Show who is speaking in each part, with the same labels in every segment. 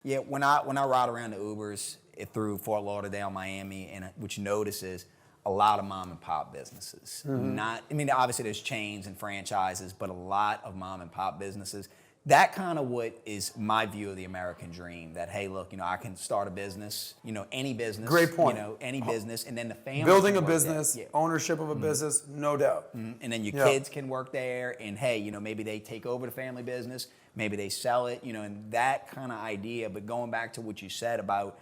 Speaker 1: Yeah, when I ride around the Ubers through Fort Lauderdale, Miami, and what you notice is a lot of mom and pop businesses. Obviously there's chains and franchises, but a lot of mom and pop businesses. That kind of what is my view of the American dream. That hey, look, I can start a business, any business.
Speaker 2: Great point.
Speaker 1: Any business, and then the family
Speaker 2: building a
Speaker 1: can work
Speaker 2: business,
Speaker 1: there. Yeah.
Speaker 2: ownership of a business, no doubt.
Speaker 1: And then your kids can work there, and hey, maybe they take over the family business, maybe they sell it, and that kind of idea. But going back to what you said about,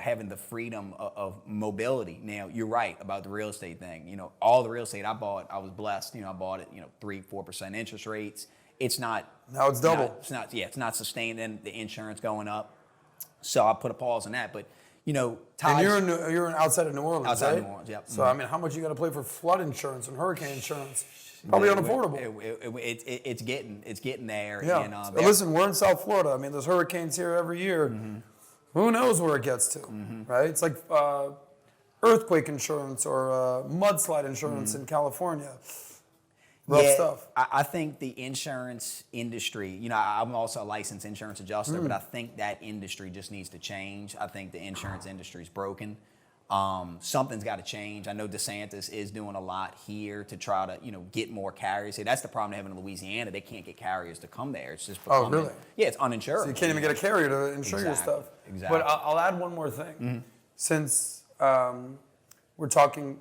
Speaker 1: having the freedom of mobility. Now, you're right about the real estate thing. All the real estate I bought, I was blessed. I bought it, 3-4% interest rates. It's not.
Speaker 2: Now it's double.
Speaker 1: It's not sustained, and the insurance going up. So I put a pause on that. But,
Speaker 2: and you're outside of New Orleans,
Speaker 1: outside
Speaker 2: right?
Speaker 1: of New Orleans, yep.
Speaker 2: So, how much you got to pay for flood insurance and hurricane insurance? Probably unaffordable.
Speaker 1: It's getting there.
Speaker 2: Yeah.
Speaker 1: And,
Speaker 2: listen, we're in South Florida. There's hurricanes here every year. Who knows where it gets to, right? It's like earthquake insurance or mudslide insurance in California. Rough stuff.
Speaker 1: I think the insurance industry, I'm also a licensed insurance adjuster, but I think that industry just needs to change. I think the insurance industry is broken. Something's got to change. I know DeSantis is doing a lot here to try to, get more carriers here. That's the problem they have in Louisiana. They can't get carriers to come there. It's just becoming,
Speaker 2: really?
Speaker 1: Yeah, it's uninsured.
Speaker 2: So you can't even get a carrier to insure your stuff.
Speaker 1: Exactly.
Speaker 2: But I'll add one more thing. Since we're talking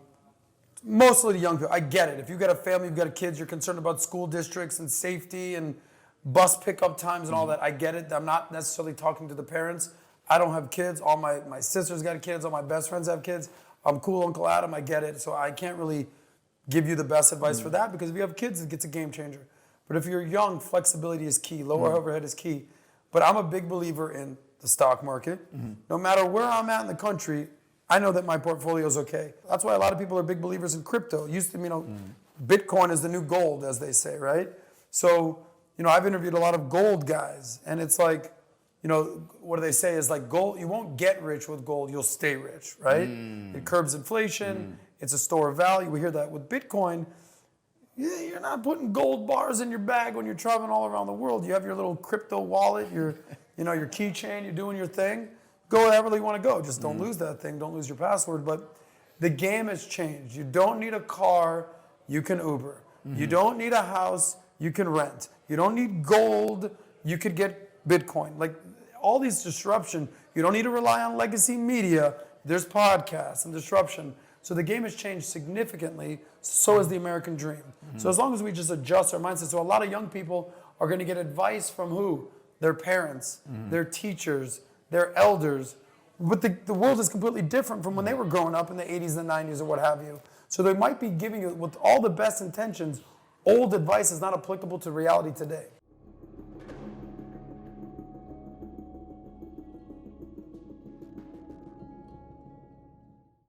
Speaker 2: mostly to young people, I get it. If you've got a family, you've got kids, you're concerned about school districts and safety and bus pickup times and all that. I get it. I'm not necessarily talking to the parents. I don't have kids. All my sisters got kids. All my best friends have kids. I'm cool, Uncle Adam. I get it. So I can't really give you the best advice for that, because if you have kids, it's a game changer. But if you're young, flexibility is key. Lower overhead is key. But I'm a big believer in the stock market. No matter where I'm at in the country, I know that my portfolio is okay. That's why a lot of people are big believers in crypto. Used to, Bitcoin is the new gold, as they say, right? So, I've interviewed a lot of gold guys, and it's like, what do they say is like gold, you won't get rich with gold, you'll stay rich, right? It curbs inflation, it's a store of value. We hear that with Bitcoin. You're not putting gold bars in your bag when you're traveling all around the world. You have your little crypto wallet, your keychain, you're doing your thing. Go wherever you want to go. Just don't lose that thing. Don't lose your password. But the game has changed. You don't need a car. You can Uber. You don't need a house. You can rent. You don't need gold. You could get Bitcoin. Like all these disruption. You don't need to rely on legacy media. There's podcasts and disruption. So the game has changed significantly. So has the American dream. So as long as we just adjust our mindset. So a lot of young people are going to get advice from who? Their parents, their teachers, their elders. But the world is completely different from when they were growing up in the 80s and the 90s or what have you. So they might be giving you, with all the best intentions, old advice is not applicable to reality today.